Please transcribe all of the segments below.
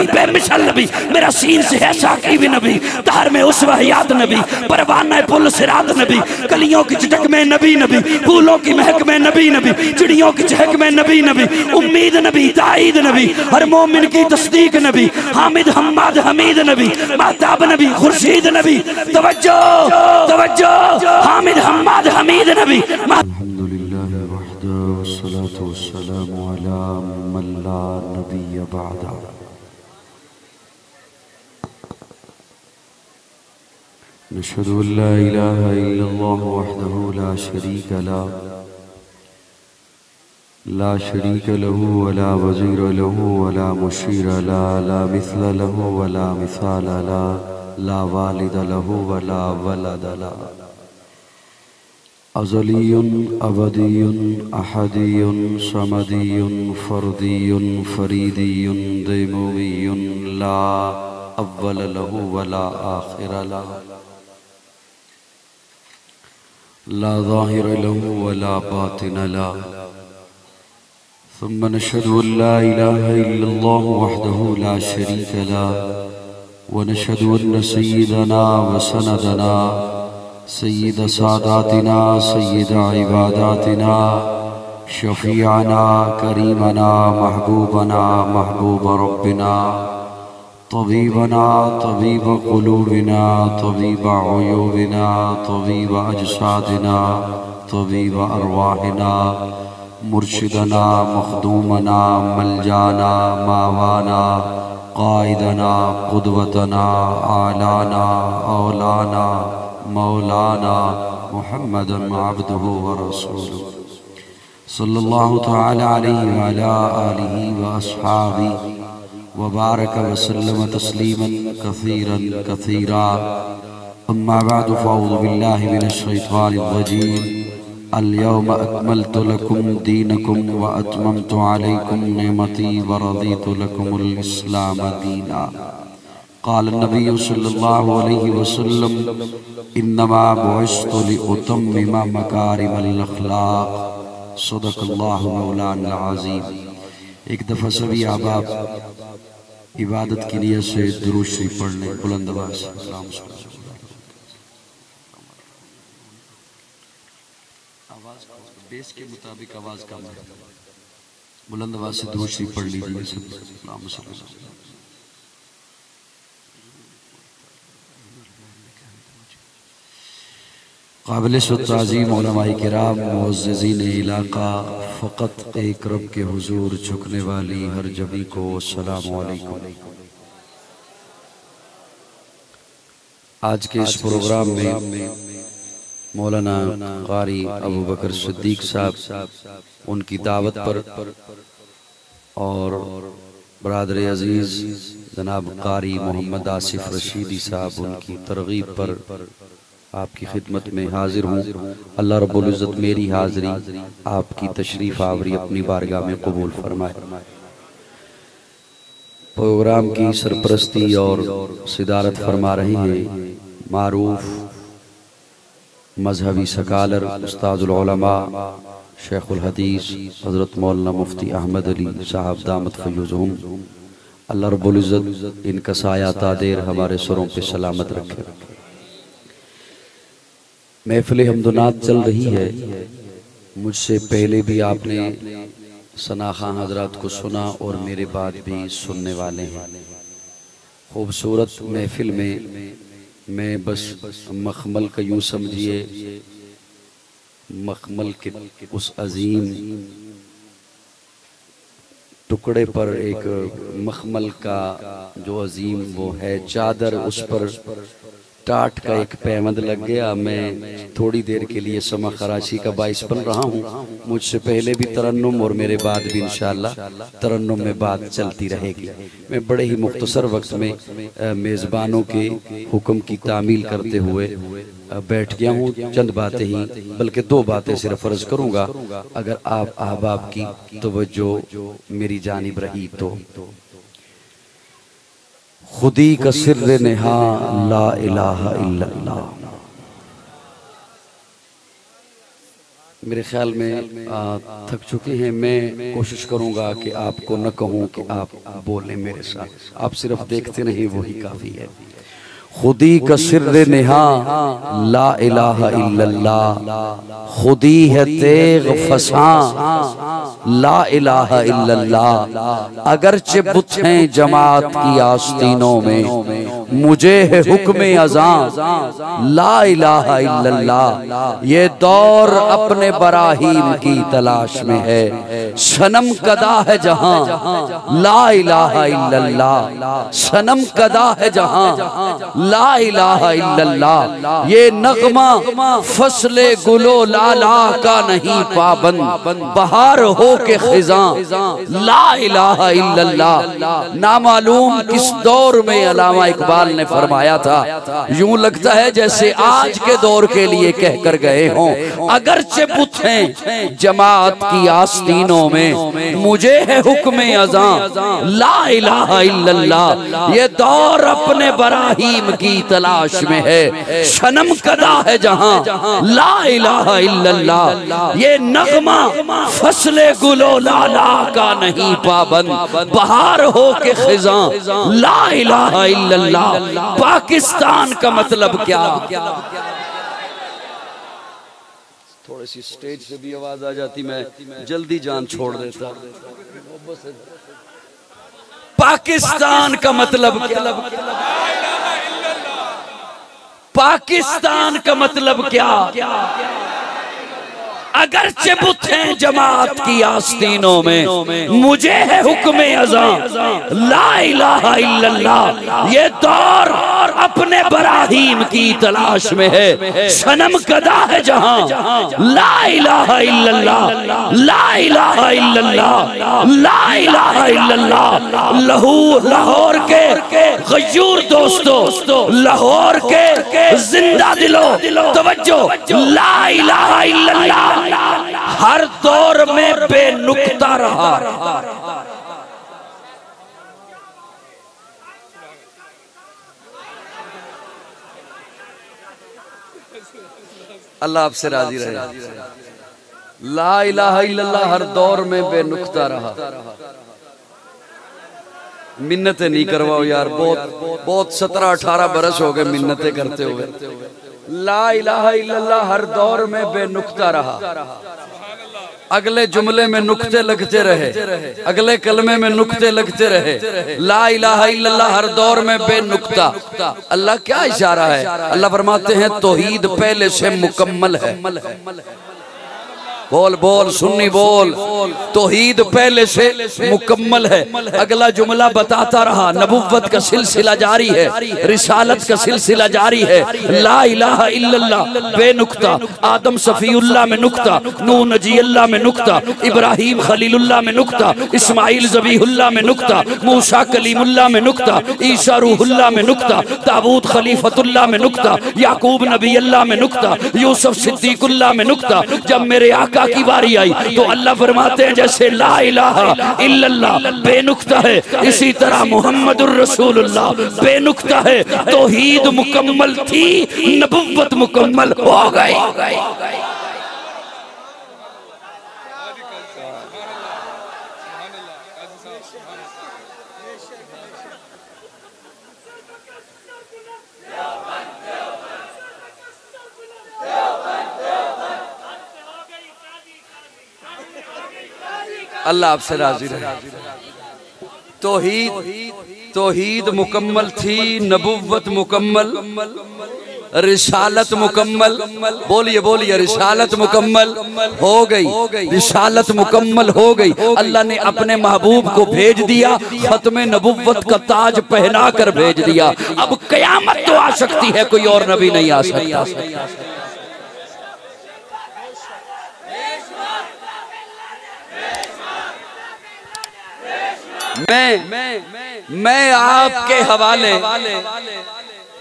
नबी, बेमिसाल नबी, मेरा सीन से है साकिब नबी, तार में उस वहियात नबी, परवाना पुल सिरात नबी, कलियों की चटक में नबी नबी, फूलों की महक में नबी नबी, चिड़ियों की चहक में नबी नबी, उम्मीद नबी, ताईद नबी, हर मोमिन की तस्दीक नबी, हामिद हम्माद हमीद नबी, महताब नबी, खुर्शीद नबी, तवज्जो तवज्जो, हामिद हम्माद हमीद नबी। अल्हम्दुलिल्लाह वहदा वस्सलातु वस्सलामु अला मन ला नबिय्य बअदा। नशहदु अल्ला इलाहा इल्लल्लाह वहदहु ला शरीका ला शरीक लहू वला वज़ीर लहू वला मुशीर ला मिस्ल लहू वला मिसाल ला वालिद लहू वला वलद ला। अज़लियुन अबदियुन अहदियुन समदियुन फर्दियुन फरीदियुन दैमुमियुन ला अव्वल लहू वला आखिर ला ज़ाहिर लहू वला बातिन ला। सुम्मा नशहदु अल्ला इलाहा इल्लल्लाह वहदहु ला शरीक लह व नशहदु अन्न सय्यदना व सनदना सय्यद सादातिना सय्यद इबादातिना शफीअना करीमना महबूबना महबूब रब्बिना तबीबना तबीब क़ुलूबिना तबीब उयूबिना तबीब अजसादिना तबीब अरवाहिना मुर्शिदना मखदूमना मलजाना मावाना कायदना कुदवतना आलाना औलाना मौलाना मुहम्मदन अब्दुहु व रसूलुहु सल्लल्लाहु तआला अलैहि व अला आलिहि व अस्हाबिहि व बारक व सल्लम तस्लीमन कसीरन कसीरा। अम्मा बअदु फ़अऊज़ु बिल्लाहि मिनश शैतानिर रजीम। अल-यौम अकमलतु लकुम दीनकुम व अतममतु अलैकुम निअमती व रज़ीतु लकुमुल इस्लाम दीना। क़ाल नबी सल्लल्लाहु अलैहि वसल्लम इन्नमा बुइस्तु लिउतम्मिम मकारिमल अख़लाक़। सदक़ल्लाहु मौलाना अज़ीम। एक दफ़ा सभी अहबाब इबादत की नियत से दुरूद शरीफ पढ़ लें बुलंद आवाज़ से। आवाज़ बेस के मुताबिक आवाज़ कम है, बुलंद आवाज़ से दुरूद शरीफ पढ़ लीजिए। काबिल-ए-ताज़ीम उलमाए किराम मुअज़्ज़िज़ीन इलाक़ा, फ़क़त एक रब के हुज़ूर झुकने वाली हर जबी को अस्सलामु अलैकुम। आज के इस प्रोग्राम में मौलाना क़ारी अबू बकर सिद्दीक़ साहब उनकी दावत पर और बरादर अज़ीज़ जनाब क़ारी मोहम्मद आसिफ रशीदी साहब उनकी तरग़ीब पर आपकी खिदमत में हाजिर हूँ। अल्लाह रब्बुल इज़्ज़त मेरी हाज़री आपकी तशरीफ़ आवरी अपनी बारगाह में कबूल फरमाए। प्रोग्राम की सरपरस्ती और सिदारत फरमा रहे हैं मारूफ मजहबी सकालर उस्ताजुल उलमा शेखुल हदीस हज़रत मौलाना मुफ्ती अहमद अली साहब दामत फ़य्युज़हुम। अल्लाह रब्बुल इज़्ज़त इनका साया तादेर हमारे सरों पे सलामत रखे। महफ़िल हम्दुनात चल रही है। मुझसे पहले भी आपने सना खां हज़रात को सुना और मेरे बाद भी सुनने वाले हैं। खूबसूरत महफ़िल में मैं बस मखमल का यूँ समझिए, मखमल के उस अजीम टुकड़े पर एक मखमल का जो अजीम वो है चादर, उस पर टाट का एक पैबंद लग गया। मैं थोड़ी देर के लिए समा खराची का बाइस बन रहा हूँ। मुझसे पहले भी तरन्नुम और मेरे बाद भी इंशाअल्लाह तरन्नुम में बात चलती रहेगी। मैं बड़े ही मुख्तसर वक्त में मेज़बानों के हुक्म की तामील करते हुए बैठ गया हूँ। चंद बातें ही बल्कि दो बातें सिर्फ अर्ज करूँगा, अगर आप अहबाब की तवज्जो मेरी जानिब रही तो। खुदी का सिर्र नेहा ला इलाहा इल्लल्लाह। मेरे ख्याल में थक चुके हैं। मैं कोशिश करूंगा कि आपको न कहूं कि आप बोलें मेरे साथ, आप सिर्फ देखते नहीं, वही काफ़ी है। खुदी का सिर्र निहा ला इलाहा इल्लल्लाह, खुदी है तेग फसा ला इलाहा इल्लल्लाह। अगरचे बुत हैं जमात की आस्तीनों में, मुझे है हुक्म अज़ां ला इलाहा इल्लल्लाह। ये दौर अपने बराहीम की तलाश में है, सनम कदा है जहां ला इलाहा इल्लल्लाह, सनम कदा है जहां ला इलाहा इल्लल्लाह। ये नगमा फसले गुलो लाला का नहीं पाबंद, बहार हो के खिजां ला इलाहा इल्लल्लाह। नामालूम किस दौर में अल्लामा इकबाल ने फरमाया था, यूं लगता है जैसे आज के दौर के लिए कहकर गए हों। अगरचे बुत हैं जमात की आस्तीनों में, मुझे है हुक्म अज़ां ला इलाहा इल्लल्लाह। ये दौर अपने बराहीम की तलाश में है, सनम कदा है जहां ला इलाहा इल्लल्लाह। ये नगमा फसले गुलो लाला का नहीं पाबंद, बहार हो के खिजां ला इलाहा इल्लल्लाह। पाकिस्तान का मतलब क्या? थोड़ी सी स्टेज से भी आवाज आ जाती, मैं जल्दी जान छोड़ देता। पाकिस्तान का मतलब क्या? पाकिस्तान का मतलब क्या? अगरचे बुत हैं जमात की आस्तीनों में, मुझे है हुक्म अज़ां ला इलाहा इल्लल्लाह। ये दौर अपने बराहीम की तलाश में है, सनम कदा है जहां ला इलाहा इल्लल्लाह, ला इलाहा इल्लल्लाह, ला इलाहा इल्लल्लाह। लाहौर के गयूर दोस्तों, लाहौर के जिंदा दिलो तवज्जो, ला इलाहा इल्लल्लाह हर दौर में बेनुक्ता रहा। अल्लाह आपसे राजी रहे। ला इलाहा इल्लल्लाह हर दौर में बेनुक्ता रहा। मिन्नतें नहीं करवाओ यार, बहुत 17-18 बरस हो गए मिन्नतें करते हुए। ला इलाहा इल्लल्लाह हर दौर में बेनुक्ता रहा। अगले जुमले में नुक्ते लगते रहे, अगले कलमे में नुक्ते लगते रहे। ला इलाहा इल्लल्लाह हर दौर में बेनुक्ता। अल्लाह क्या इशारा है? अल्लाह फरमाते हैं तौहीद पहले से मुकम्मल है। बोल बोल सुन्नी बोल, तौहीद पहले से मुकम्मल है। अगला जुमला बताता रहा, नबुव्वत का सिलसिला जारी है, रिसालत का सिलसिला जारी है। ला इलाहा इल्लल्लाह बेनुक्ता, आदम सफीउल्लाह में नुक्ता, नूह नजीउल्लाह में नुक्ता, इब्राहीम खलीलुल्लाह में नुक्ता, इस्माइल ज़बीहुल्लाह में नुक्ता, मूसा कलीमुल्लाह में नुक्ता, ईसा रूहुल्लाह में नुक्ता, दाऊद खलीफतुल्लाह में नुक्ता, याकूब नबी अल्लाह में नुक्ता, यूसुफ सिद्दीकुल्लाह में नुक्ता। जब मेरे आका की बारी आई तो अल्लाह फरमाते हैं जैसे ला इलाहा इल्लल्लाह बेनुक्ता है, इसी तरह मुहम्मदुर रसूलुल्लाह बेनुक्ता है। तौहीद मुकम्मल थी, नबुव्वत मुकम्मल हो गई। अल्लाह आपसे राजी रहे। तौहीद मुकम्मल थी, नबुव्वत मुकम्मल, रिसालत मुकम्मल। बोलिए बोलिए, रिसालत मुकम्मल हो गई, रिसालत मुकम्मल हो गई। अल्लाह ने अपने महबूब को भेज दिया, खत्म नबुव्वत का ताज पहना कर भेज दिया। अब कयामत तो आ सकती है, कोई और नबी नहीं आ सकता।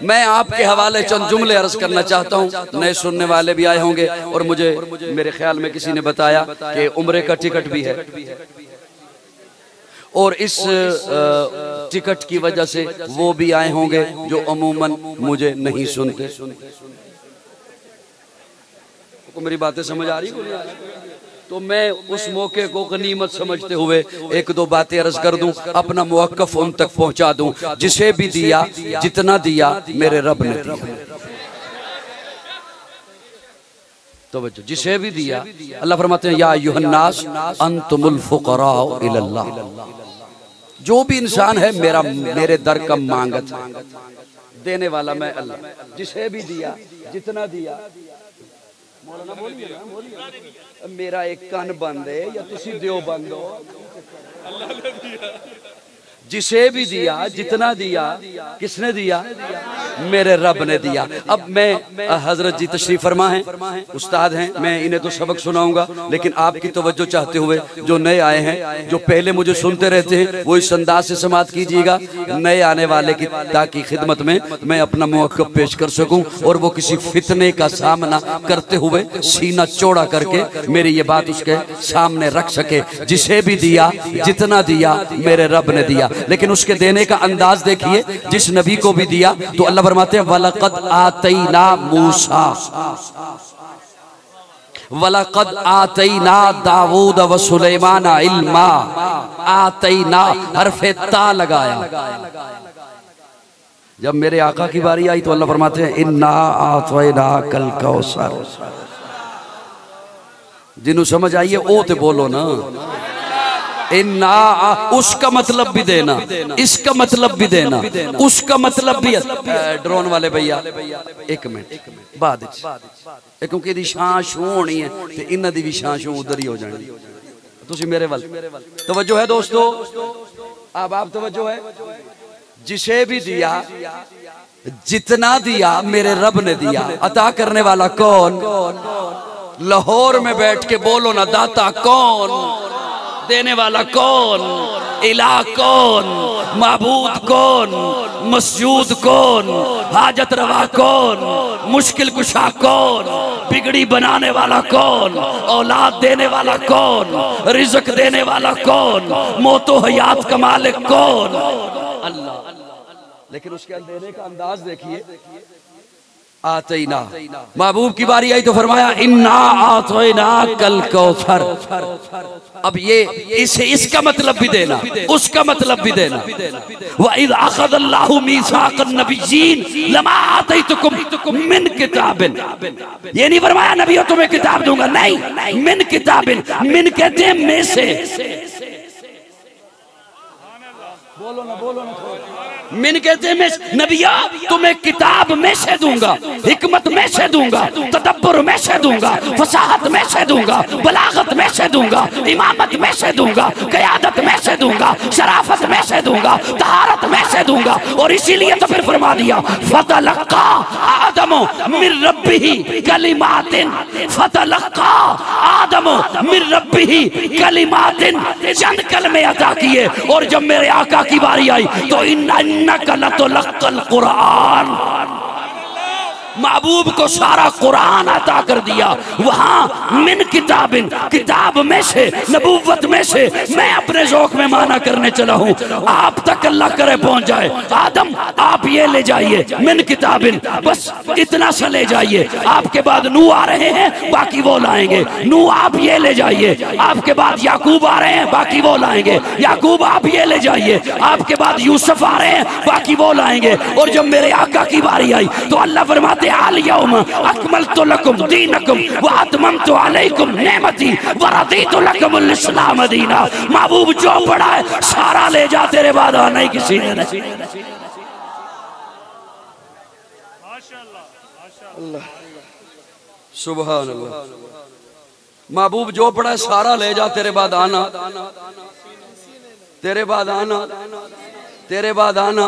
मैं आपके हवाले चंद जुमले अर्ज करना चाहता हूँ। नए सुनने वाले भी आए होंगे और मुझे मेरे ख्याल में किसी ने बताया कि उम्रे का टिकट भी है, और इस टिकट की वजह से वो भी आए होंगे जो अमूमन मुझे नहीं सुनते। को मेरी बातें समझ आ रही है? तो मैं उस मौके को गनीमत समझते हुए एक दो बातें अर्ज कर दूं, अपना मुवक्कफ उन तक पहुंचा दूं। जिसे भी दिया, जितना दिया, मेरे रब ने दिया। तो बच्चों, जिसे भी दिया, अल्लाह फरमाते हैं या अय्युहन्नास अंतुमुल फुकरा इलल्लाह। जो भी इंसान है मेरे दर का मांगत, देने वाला मैं अल्लाह। जिसे भी दिया, जितना दिया, मौलाना बोलिए ना, बोलिए। मेरा एक कान बंद है या तुसी दियो बंद हो? अल्लाह ने दिया। जिसे भी दिया, जितना दिया, किसने दिया? मेरे रब ने दिया। अब मैं, हजरत जी तशरीफ फरमा हैं, उस्ताद हैं, मैं इन्हें तो सबक सुनाऊंगा, लेकिन आपकी तवज्जो चाहते हुए जो नए आए हैं, जो पहले मुझे सुनते रहते हैं, वो इस अंदाज से समात कीजिएगा, नए आने वाले की ताकि खिदमत में मैं अपना मौक़िफ़ पेश कर सकूं और वो किसी फितने का सामना करते हुए सीना चौड़ा करके मेरी ये बात उसके सामने रख सके। जिसे भी दिया, जितना दिया, मेरे रब ने दिया। लेकिन उसके देने का अंदाज देखिए। जिस नबी को भी दिया तो अल्लाह फरमाते हैं वलक़द आतैना मूसा, वलक़द आतैना दाऊद व सुलेमान इल्मा। आतैना हरफे ता लगाया। जब मेरे आका की बारी आई तो अल्लाह फरमाते हैं इन्ना आतैना कल कौसर। जिन्हों समझ आई है ओ ते बोलो ना। इन्ना, उसका मतलब भी देना, इसका मतलब भी देना, उसका मतलब भी। ड्रोन वाले भैया एक मिनट बाद, क्योंकि इहदी शां शू होनी है ते इन्हां दी भी शां शू उधर ही हो जानी। तुसी मेरे वल तवज्जो है दोस्तों? अब आप तवज्जो है। जिसे भी दिया, जितना दिया, मेरे रब ने दिया। अता करने वाला कौन? लाहौर में बैठ के बोलो ना, दाता कौन? देने वाला कौन? इलाह कौन? माबूद कौन? मसजूद कौन? हाजत रवा कौन? मुश्किल कुशा कौन? बिगड़ी बनाने वाला कौन? औलाद देने वाला कौन? रिज़्क देने वाला कौन? मौतो हयात का मालिक कौन? अल्लाह। लेकिन उसके देने का अंदाज देखिए। आतैना, महबूब की बारी आई तो फरमाया इन्ना आतैना कल कौसर। अब ये इसका मतलब भी देना, उसका मतलब भी देना। व इज़ अख़ज़ल्लाहु मीसाक़न नबिय्यीन लमा आतैतुकुम मिन किताबिन। ये नहीं फरमाया नबियों तुम्हें किताब दूंगा, नहीं, मिन किताबिन। मिन कहते हैं में से। बोलो ना, बोलो ना। मिन कहते हैं नबिया तुम्हें किताब में से दूंगा, हिकमत में से दूंगा, तदब्बुर में से दूंगा, फसाहत में से दूंगा, बलागत में से दूंगा, इमामत में से दूंगा, क़यादत में से दूंगा, शराफत में से दूंगा, तहारत में से दूंगा। और इसीलिए तो फिर फरमा दिया फतलक्का आदमो मिर रब्बिही कलिमातिन। फतलक्का आदमो मिर रब्बिही कलिमातिन। चंद कलमे अता किए। और जब मेरे आका की बारी आई तो इन्नका लतुलक्कल कुरान। महबूब को सारा कुरान अता कर दिया। वहां मिन किताबिन, किताब में से, नबूवत में से। मैं अपने ज़ौक़ में माना करने चला हूं, आप तक अल्लाह करे पहुंच जाए। आदम आप ये ले जाइए मिन किताबिन, बस इतना सा ले जाइए। आपके बाद नू आ रहे हैं, बाकी वो लाएंगे। नू आप ये ले जाइए। आपके बाद याकूब आ रहे हैं, बाकी वो लाएंगे। याकूब आप ये ले जाइए। आपके बाद यूसुफ आ रहे हैं, बाकी वो लाएंगे। और जब मेरे आका की बारी आई तो अल्लाह फरमाते अल यौम अकमलतु लकुम दीनकुम व अतममतु अलैकुम नेमती व रदीतु लकुमुल इस्लाम दीना। महबूब जो पड़ा है सारा ले जा, तेरे बाद आना ही किसी ने नहीं। माशाअल्लाह, सुभान अल्लाह। महबूब जो पड़ा है सारा ले जा, तेरे बाद आना, तेरे बाद आना, तेरे बाद आना।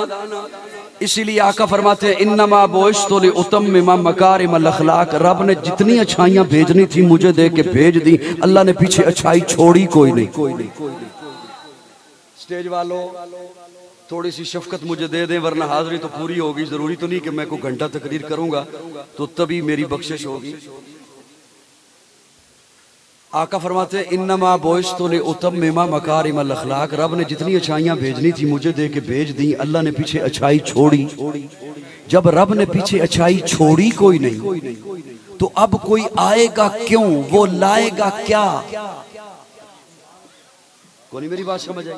इसीलिए आका फरमाते हैं इन्नमा बुइस्तु लिउतम्मिमा मकारिमल अखलाक। रब ने जितनी अच्छाइयां भेजनी थी मुझे दे के भेज दी। अल्लाह ने पीछे अच्छाई छोड़ी कोई नहीं। स्टेज वालों थोड़ी सी शफकत मुझे दे दें, वरना हाजिरी तो पूरी होगी। जरूरी तो नहीं कि मैं कोई घंटा तकरीर करूंगा तो तभी मेरी बख्शिश होगी। आका फरमाते हैं इन्नमा बुइस्तु लिउतम्मिमा मकारिमल अखलाक। रब ने जितनी अच्छाइयां भेजनी थी मुझे दे के भेज दी। अल्लाह ने पीछे अच्छाई छोड़ी जब रब ने पीछे अच्छाई छोड़ी कोई नहीं, तो अब कोई आएगा क्यों, वो लाएगा क्या? कौन मेरी बात समझ आई?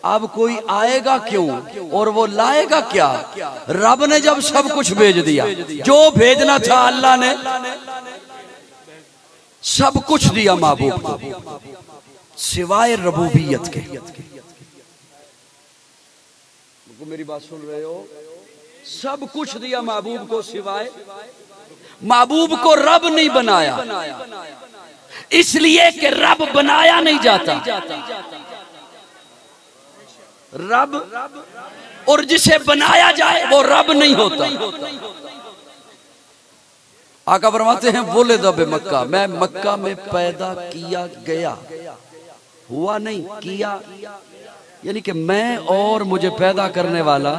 अब कोई आएगा क्यों और वो लाएगा क्या? रब ने जब सब कुछ भेज दिया, जो भेजना था अल्लाह ने सब कुछ दिया महबूब को, सिवाय रबूबियत के। मेरी बात सुन रहे हो? सब कुछ दिया महबूब को, सिवाय महबूब को रब नहीं बनाया, इसलिए कि रब बनाया नहीं जाता। रब और जिसे बनाया जाए वो रब नहीं होता। आका फरमाते हैं बोले दबे मक्का, मैं मक्का में पैदा किया गया, हुआ नहीं किया, यानी कि मैं और मुझे पैदा करने वाला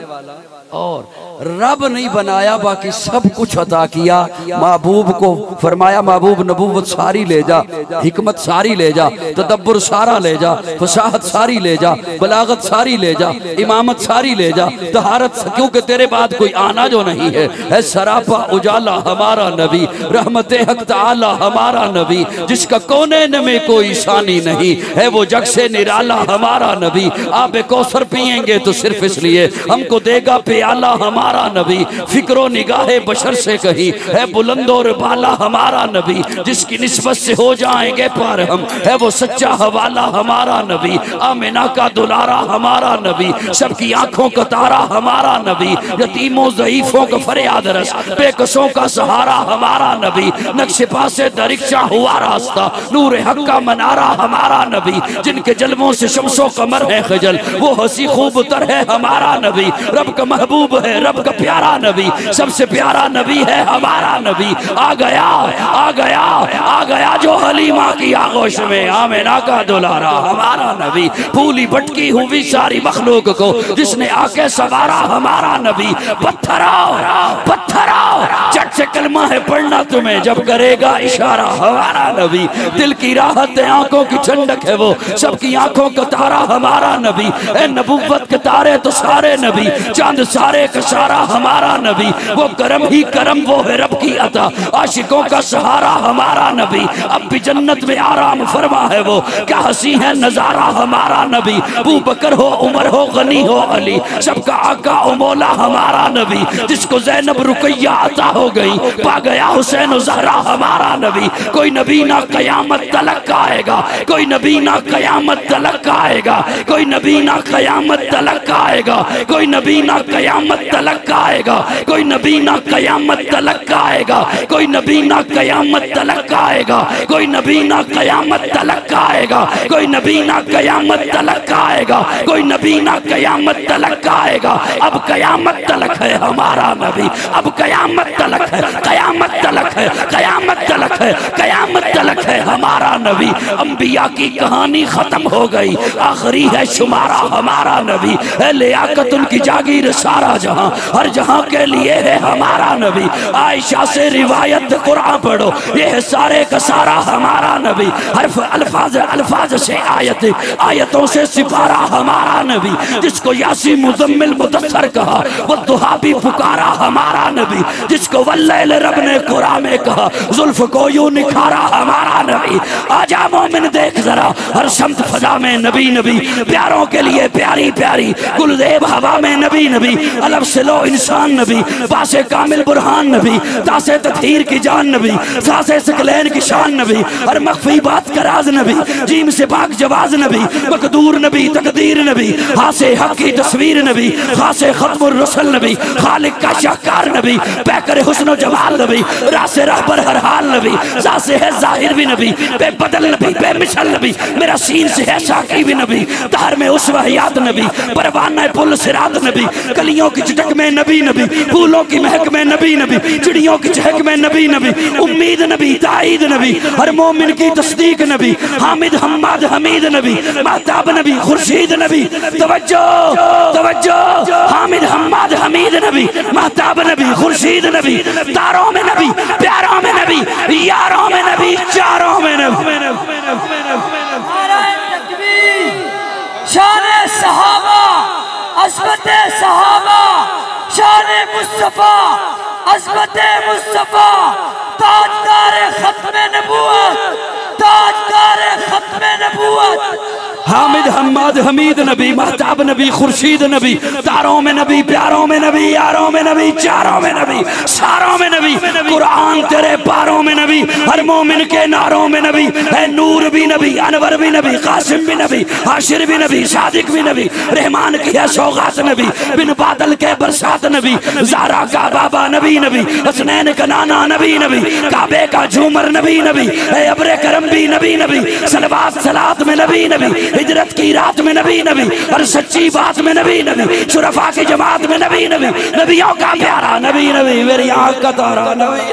और रब नहीं बनाया, बाकी सब कुछ अता किया। महबूब को फरमाया महबूब नबूवत सारी ले जा, हिकमत सारी ले जा, तदब्बुर सारा ले जा, फसाहत सारी ले जा, बलागत सारी ले जा, इमामत सारी ले जा, तहारत, क्योंकि तेरे बाद कोई आना जो नहीं है सरापा उजाला हमारा नबी, रहमते हक ताला हमारा नबी, जिसका कोने में कोई शानी नहीं है, वो जग से निराला हमारा नबी। आप कौसर पिएंगे तो सिर्फ इसलिए हमको देगा प्याला हमारा नबी, फिक्रो निगाहे बशर से कहीं है बुलंद और बाला हमारा नबी, जिसकी निस्बत से हो जाएंगे पार हम, है वो सच्चा हवाला हमारा नबी, आमिना का दुलारा हमारा नबी, सबकी आंखों का तारा हमारा नबी, यतीमों ज़ईफों का फरियाद रस, बेकसों का सहारा हमारा नबी, नक्शे पासे दरिक्शा हुआ रास्ता, नूर हक का मनारा हमारा नबी, जिनके जलवों से शम्सो कमर है खजल, वो हंसी खूब तर है हमारा नबी, रब का महबूब है, रब का प्यारा नबी, सबसे प्यारा नबी है हमारा नबी। आ गया आ गया आ गया जो हलीमा की आगोश में, आमिना का दुलारा हमारा नबी, फूली भटकी हुई सारी मखलूक को जिसने आके सवारा हमारा नबी। पत्थर आओ चट से कलमा है पढ़ना तुम्हें जब करेगा इशारा हमारा नबी, दिल की राहत है, आंखों की ठंडक है, वो सबकी आंखों का तारा हमारा नबी, ए नबुव्वत के तारे तो सारे नबी, चांद सारे का सारा हमारा नबी, वो करम ही करम वो है रब की अता, आशिकों का सहारा हमारा नबी, अब भी जन्नत में आराम फरमा है वो, क्या हंसी है नजारा हमारा नबी, अबू बकर हो उमर हो गनी हो अली, सबका आका उमौला हमारा नबी, जिसको ज़ैनब रुकैया अता हो गई, पा गया हुसैन ज़हरा हमारा नबी। कोई नबी ना कयामत तलक आएगा, कोई नबी ना कयामत तलक आएगा, कोई नबी ना कयामत तलक आएगा, कोई नबी ना कयामत तलक आएगा, कोई नबी ना कयामत तलक आएगा, कोई नबी ना कयामत तलक आएगा, कोई नबी ना कयामत तलक आएगा, कोई नबी ना कयामत तलक आएगा, कोई नबी ना कयामत तलक आएगा। अब कयामत तलक है हमारा नबी, अब कयामत तलक है, कयामत तलक है, कयामत तलक है, कयामत तलक है हमारा नबी। अंबिया की कहानी खत्म हो गई, आखिरी है शुमारा हमारा नबी, है लियाकत उनकी जागीर सारा जहां, हर जहां के लिए है हमारा नबी। आयशा से रिवायत कुरान पढ़ो, ये है सारे का सारा हमारा नबी, हर्फ अल्फाज अल्फाज से आयत, आयतों से सिपारा हमारा नबी, जिसको यासी मुजम्मिल मुदस्सर कहा, वो दुहा भी पुकारा हमारा नबी, जिसको वल्लैल रब ने कुरान में कहा, जुल्फ को यूं निखारा हमारा नबी। आजा मोमिन देख जरा, हर शम्त फजा में नबी नबी, प्यारों के लिए प्यारी प्यारी, कुलदेव हवा में नबी नबी, अलग से लो इंसान नबी, बासे कामिल बुरहान नबी, तासे तथहीर की जान नबी, सासे सकलैन की शान नबी, हर मख्फी बात का राज नबी, जीम से पाक जवाज नबी, मकदूर नबी, तकदीर नबी, हासे हक की तस्वीर नबी, खासे खत्मुर रसूल नबी, खालिक का शाहकार नबी, पैकर हुस्न जमाल नबी, रासे राह पर हर हाल नबी, जासे है जाहिर भी नबी, बेबदल नबी, बेमिसाल नबी, मेरा सीन से है साकी भी नबी, तार में उस्वा याद नबी, परवाना पुल सिरात नबी, कलियों की चटक में नबी नबी, फूलों की महक में नबी नबी, चिड़ियों की चहक में नबी नबी, उम्मीद नबी, ताईद नबी, हर मोमिन की तस्दीक नबी, हामिद हम्माद हमीद नबी, महताब नबी, खुर्शीद नबी, तवज्जो तवज्जो, हामिद हम्माद हमीद नबी, महताब नबी, खुर्शीद नबी, तारों में नबी, प्यारों में नबी, यारों में नबी, चारों में नबी। शान सहाबा, अस्मत सहाबा, शान शान मुस्तफा अज़मत मुस्तफा ताजदार खत्म नबूवत ताजदार खत्म नबूवत हामिद हम्माद हमीद नबी महताब नबी खुर्शीद नबी तारों में नबी प्यारों में नबी यारों में नबी चारों में नबी सारों में नबी कुरान तेरे पारों में नबी हर मोमिन के नारों में नबी है नूर भी नबी अनवर भी नबी कासिम भी नबी हाशिर भी नबी सादिक भी नबी रहमान की है सौगात नबी बिन बादल के बरसात नबी ज़ारा का बाबा नबी नबी हसनैन का नाना नबी नबी काबे का झूमर नबी नबी है अब्रे करम भी नबी नबी सलवात सलात में नबी नबी हिजरत की रात में नबी नबी और सच्ची बात में नबी नबी शुरफा की जमात में नबी नबी नबियों का प्यारा नबी नबी मेरी आँख का तारा नबी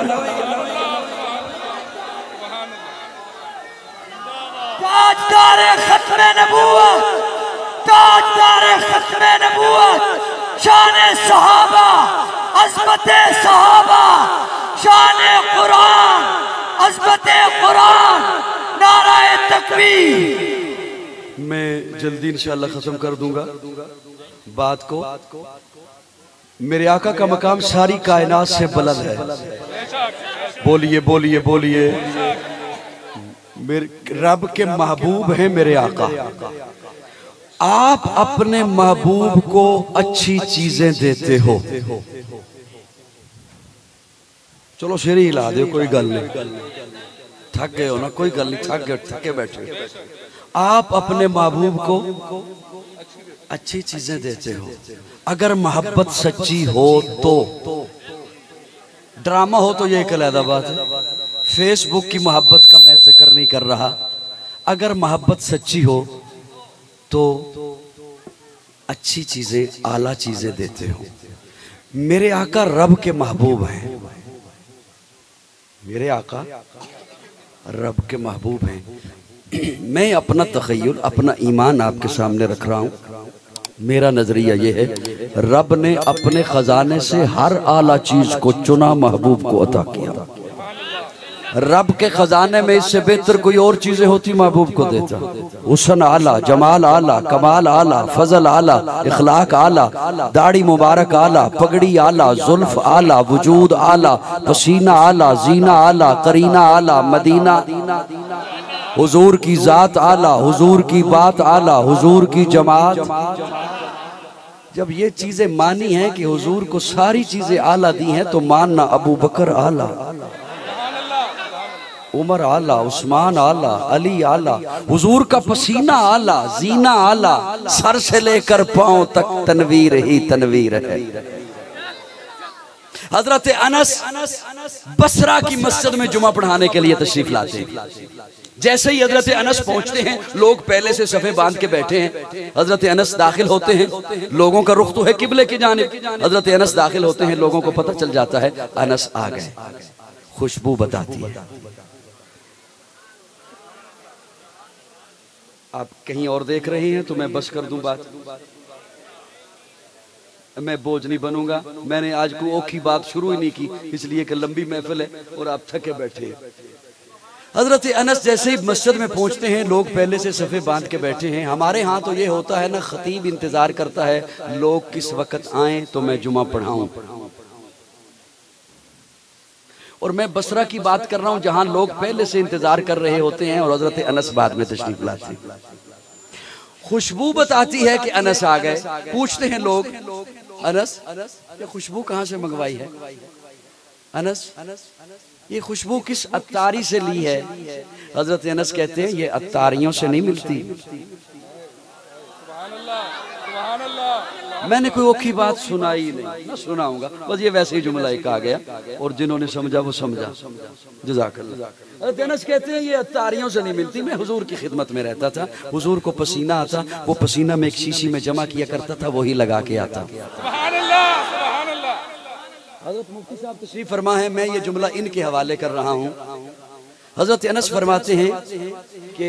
ताजदार खत्म नबूवत ताजदार खत्म नबूवत शान सहाबा अज़मत सहाबा शान कुरान अज़मत कुरान नाराए तकबीर। मैं जल्दी इंशाअल्लाह खत्म कर दूंगा बात को। मेरे आका का मकाम सारी कायनात से बुलंद है। बोलिए बोलिए बोलिए। मेरे रब के महबूब हैं मेरे आका। आप अपने महबूब को अच्छी चीजें देते हो। चलो शेर ही हिला दो, कोई गल नहीं। थक गए हो ना, कोई गल नहीं, थक गए, थके बैठे। आप अपने महबूब को अच्छी चीजें देते हो। अगर मोहब्बत सच्ची हो तो, ड्रामा हो तो ये एक अलग बात है। फेसबुक की मोहब्बत का मैं जिक्र नहीं कर रहा। अगर मोहब्बत सच्ची हो तो अच्छी चीजें, आला चीजें देते हो। मेरे आका रब के महबूब हैं। मेरे आका रब के महबूब हैं। मैं अपना तखय्युल, अपना ईमान आपके सामने रख रहा हूँ। मेरा नजरिया ये है, रब ने अपने खजाने से हर आला चीज को चुना, महबूब को अता किया। रब के खजाने में इससे बेहतर कोई और चीजें होती महबूब को देता। हुस्न आला, जमाल आला, कमाल आला, फजल आला, इखलाक आला, दाढ़ी मुबारक आला, पगड़ी आला, जुल्फ आला, वजूद आला, पसीना आला, जीना आला, करीना आला, मदीना, हुजूर की जात आला, हुजूर की बात आला, हुजूर की जमात। जब ये चीजें मानी हैं कि हुजूर को सारी चीजें आला दी हैं, तो मानना अबू बकर आला, उमर आला, उस्मान आला, अली आला, हुजूर का पसीना आला, जीना आला, सर से लेकर पांव तक तनवीर ही तनवीर है। हजरत अनस बसरा की मस्जिद में जुमा पढ़ाने के लिए तशरीफ लाते हैं। जैसे ही हजरत अनस पहुंचते हैं, लोग पहले से सफे बांध के बैठे हैं। हजरत अनस दाखिल होते हैं, लोगों का रुख तो है किबले की जानिब। हजरत अनस दाखिल होते हैं, लोगों को पता चल जाता है अनस आ गए। खुशबू बताती है। आप कहीं और देख रहे हैं तो मैं बस कर दूं बात, मैं बोझ नहीं बनूंगा। मैंने आज कोई औखी बात शुरू ही नहीं की, इसलिए कि लंबी महफिल है और आप थके बैठे हैं। हजरत अनस जैसे ही मस्जिद में पहुंचते हैं, लोग पहले से सफ़े बांध के बैठे हैं। हमारे यहाँ तो ये होता है ना, खतीब इंतजार करता है लोग किस वक्त आए तो मैं जुमा पढ़ाऊं। और मैं बसरा की बात कर रहा हूं, जहां लोग पहले से इंतजार कर रहे होते हैं और हजरत अनस बाद में तशरीफ लाते हैं। खुशबू बताती है कि अनस आ गए। पूछते हैं लोग, अनस ये खुशबू कहां से मंगवाई है? अनस ये खुशबू किस अत्तारी से ली है? हजरत अनस कहते हैं ये अत्तारियों से नहीं मिलती। मैंने कोई औखी बात सुनाई नहीं, ना सुनाऊंगा, बस ये वैसे ही जुमला एक आ गया और जिन्होंने समझा वो समझा। जज़ाकल्लाह। अनस कहते हैं ये अत्तारियों से नहीं मिलती। मैं हुजूर की खिदमत में रहता था, हुजूर को पसीना आता, वो पसीना में एक शीशी में जमा किया करता था, वही लगा के आता। हजरत मुफ्ती साहब तशरीफ फरमा है, मैं ये जुमला इनके हवाले कर रहा हूँ। हजरत अनस फरमाते हैं कि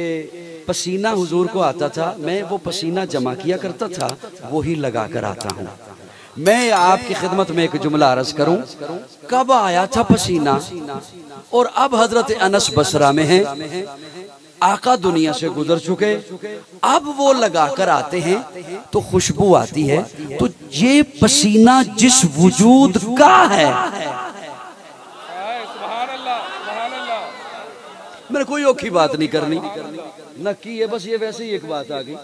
पसीना हुजूर को आता था, मैं वो पसीना जमा किया करता था, वही लगा कर आता हूँ। मैं आपकी खिदमत में एक जुमला अर्ज करूं, कब आया था पसीना और अब हजरत अनस बसरा में है, आका दुनिया से गुजर चुके, अब वो लगा कर आते हैं तो खुशबू आती है। तो ये पसीना जिस वजूद का है, मैंने कोई औखी बात नहीं करनी न की है, बस ये वैसे ही एक बात आ गई,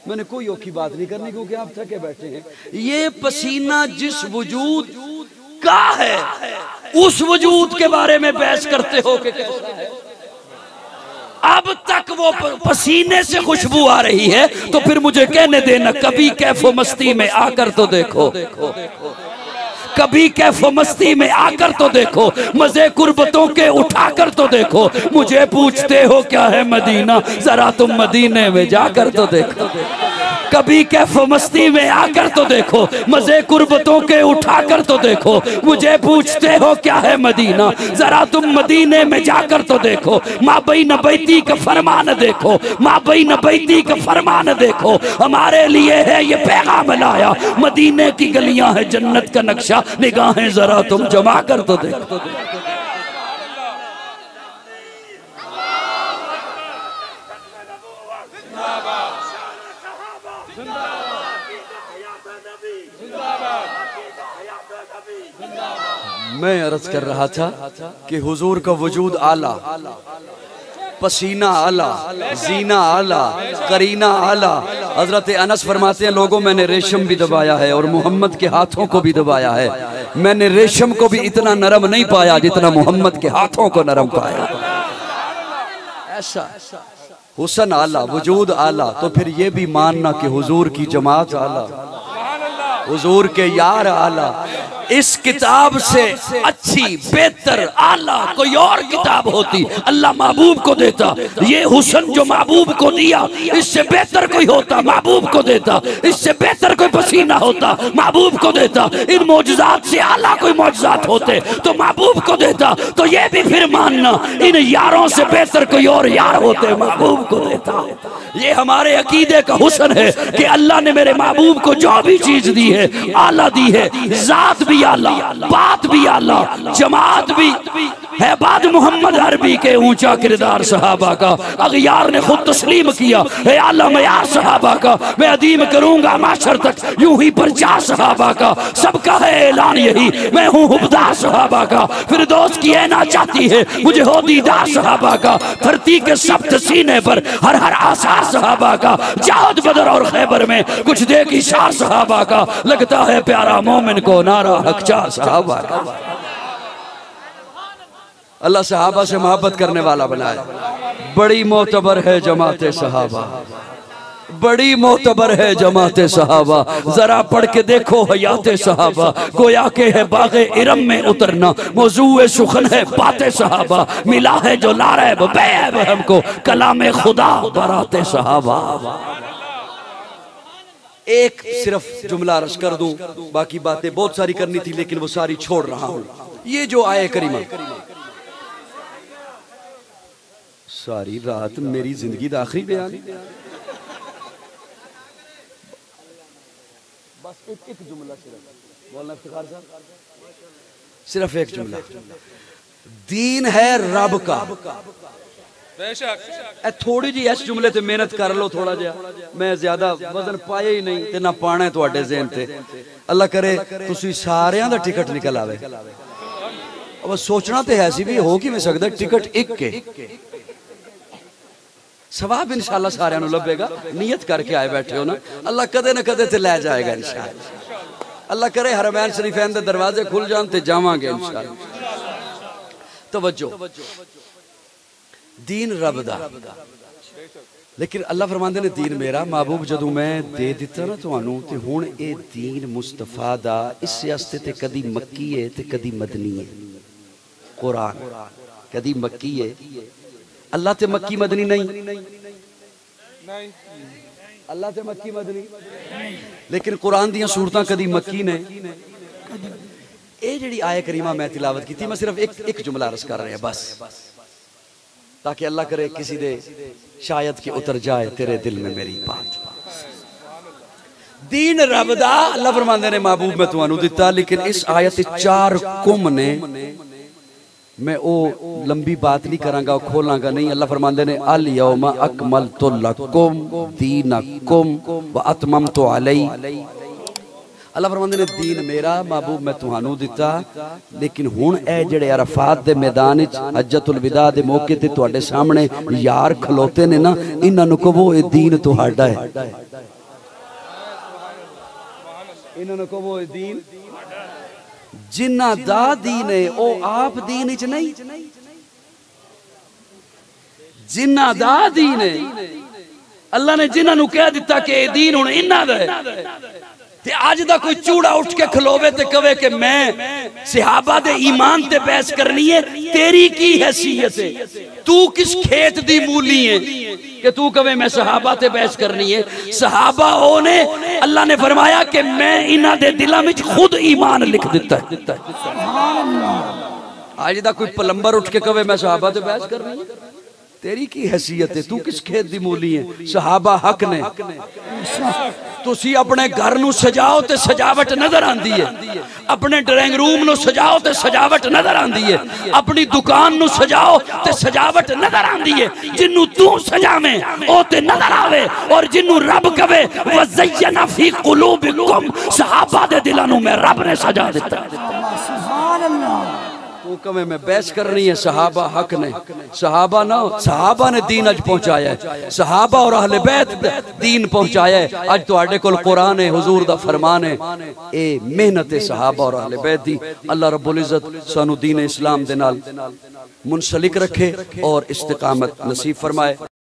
मैंने कोई औखी बात नहीं करनी क्योंकि आप थके बैठे हैं। ये पसीना जिस वजूद का है, उस वजूद के बारे में बहस करते हो कि कैसा है। अब तक वो पसीने से खुशबू आ रही है, तो फिर मुझे कहने देना, कभी कैफो मस्ती में आकर तो देखो, कभी कैफो मस्ती में आकर तो देखो, मजे कुर्बतों के उठाकर तो देखो। मुझे पूछते हो क्या है मदीना, जरा तुम मदीने में जाकर तो देखो। कभी कैफो मस्ती में आकर तो देखो, मजे कुर्बतों के उठाकर तो देखो। मुझे पूछते हो क्या है मदीना, जरा तुम मदीने में जाकर तो देखो। माबई नबैती का फरमान देखो, माबई नबैती का फरमान देखो। हमारे लिए है ये पैगाम लाया, मदीने की गलियां है जन्नत का नक्शा, निगाहें जरा तुम जमा कर तो देखो। मैं अर्ज कर रहा था कि हुजूर का वजूद आला, पसीना आला, जीना आला, करीना आला। हजरत अनस फरमाते हैं, लोगों मैंने रेशम भी दबाया है और मोहम्मद के हाथों को भी दबाया है, मैंने रेशम को भी इतना नरम नहीं पाया जितना मोहम्मद के हाथों को नरम पाया। ऐसा हुस्न आला, वजूद आला, तो फिर ये भी मानना कि हुजूर की जमात आला, हुजूर के यार आला। इस किताब से अच्छी बेहतर आला कोई और किताब होती, अल्लाह महबूब को देता। ये हुस्न जो महबूब को दिया, इससे बेहतर कोई होता महबूब को देता, इससे बेहतर कोई पसीना होता महबूब को देता। इन मौजूदात से आला कोई मौजूदात होते तो महबूब को देता। तो ये भी फिर मानना, इन यारों से बेहतर कोई और यार होते महबूब को देता। ये हमारे अकीदे का हुस्न है कि अल्लाह ने मेरे महबूब को जो भी चीज दी है आला दी है। जात भी आला, बात भी आला, जमात भी है। बाद मोहम्मद अरबी के ऊंचा किरदार सहाबा का अगयार ने खुद तस्लीम किया है, आला मयार सहाबा का मैं अदीम करूंगा माशर तक यूं ही परचा सहाबा का। सबका है ऐलान यही, मैं हूँ हुबदा सहाबा का। फिर दोस्त की ऐना चाहती है मुझे हो दीदार सहाबा का। धरती के सख्त सीने पर हर हर आसार सहाबा का। जाहद बदर और खैबर में कुछ देख इशार सहाबा का। लगता है प्यारा मोमिन को नारा हकचा सहाबा का। अल्लाह सहाबा से मोहब्बत करने वाला बनाए। बड़ी मोतबर है जमाते सहाबा, बड़ी मोतबर है जमाते सहाबा। जरा पढ़ के देखो हयाते सहाबा, गोया के है बागे इरम में उतरना, मौजूए सुखन है बातें सहाबा। मिला है जो लारैब बैब हमको, कलाम खुदा बराते सहाबा। एक सिर्फ जुमला अर्ज कर दूं, बाकी बातें बहुत सारी करनी थी लेकिन वो सारी छोड़ रहा हूं। ये जो आए करीमा, सारी रात मेरी जिंदगी का आखिरी बयान, बस एक जुमला सिर्फ बोलना इफ्तिखार साहब, सिर्फ एक जुमला। दीन है रब का, बेशक थोड़ी जी इस जुमले ते मेहनत कर लो थोड़ा जा। मैं ज्यादा वजन पाया ही नहीं ते ना पाना है तुहाडे ज़हन ते। अल्लाह करे तुसी सारियां दा टिकट निकल आवे। अब सोचना तो है सी भी हो कि मैं सकदा टिकट एक के सवाब इंशाल्लाह सारियां नूं लभेगा। नियत करके आए बैठे हो ना, अल्लाह कदे न कदे ते लै जाएगा इंशाल्लाह। अल्लाह करे हरमैन शरीफैन दे दरवाजे खुल जान ते जावांगे इंशाल्लाह। तवज्जो, दीन रब दा, लेकिन अल्लाह फरमांदे ने दीन मेरा। महबूब जदों मैं दे दिता ना तुहानूं ते हुण ए दीन मुस्तफा दा, इस वास्ते ते कदी मक्की है ते कदी मदनी है। कुरान कदी मक्की है, अल्लाह ते मक्की मदनी नहीं, अल्लाह ते मक्की मदनी, लेकिन कुरान दियां सूरतां कदी मक्की ने। ये जिहड़ी आयत करीमा मैं तिलावत की थी, मैं सिर्फ एक जुमला अर्ज कर रहा है बस, ताकि अल्लाह करे किसी दे शायद कि उतर जाए तेरे दिल में मेरी बात। दीन रब दा अल्लाह फरमांदे ने महबूब मैं तुहानू दिता, लेकिन इस आयत 4 कुम ने, मैं वो लंबी बात नहीं करांगा, खोलांगा नहीं। अल्लाह फरमांदे ने अल यौमा अकमलतु लकुम दीनकुम व अतममतु अलैकुम। अल्लाह फरमांदे ने दीन मेरा महबूब मैं तुहानू दिता, लेकिन हुण ए जेड़े अरफात दे मैदान विच हज्जतुल विदा दे मौके ते तुहाडे सामने यार खलोते ने ना, इन्हां नू कहो ए दीन तुहाडा है। इन्हां नू कहो ए दीन जिन्ना दा दीन है ओ आप दीन विच नहीं, जिन्ना दा दीन है अल्लाह ने जिन्हां नू कह दिता कि ए दीन हुण इन्हां दा है। ते अज दा कोई चूड़ा उठ के खलोवे ते कवे कि मैं सहाबा दे ईमान ते बहस करनी है, तेरी की हैसियत है? तू किस खेत दी मूली है कि तू कवे मैं सहाबा ते बहस करनी है? सहाबा ओ ने अल्लाह ने फरमाया कि मैं इन्हां दे दिलां विच खुद ईमान लिख दिता है। अज दा कोई प्लंबर उठ के कवे मैं सहाबा ते बहस करनी है, तेरी की हैसियत है? तू किस खेत दी मूली है? सहाबा हक ने। तुसी अपने घर नू सजाओ ते सजावट नजर आंदी है, अपने ड्राइंग रूम नू सजाओ ते सजावट नजर आंदी है, अपनी दुकान नू सजाओ ते सजावट नजर आंदी है। जिन्नू तू सजावे ओ ते नजर आवे, और जिन्नू रब कवे वज़य्यना फी कुलूबिकुम, सहाबा दे दिलां नू मैं रब ने सजा दिता। सुभान अल्लाह। तू कवे मैं बहस करनी है, सहाबा हक ने। सहाबा ना, सहाबा ने दीन अज पहुंचाया है, सहाबा और अहले बैत दीन पहुंचाया है। अज तुहाडे कोल कुरान है, हुजूर दा फरमान है, ए मेहनत है सहाबा और अहले बैत दी। अल्लाह रब्बुल इज्जत सानू दीन इस्लाम दे नाल मुंसलिक रखे और इस्तिकामत नसीब फरमाए।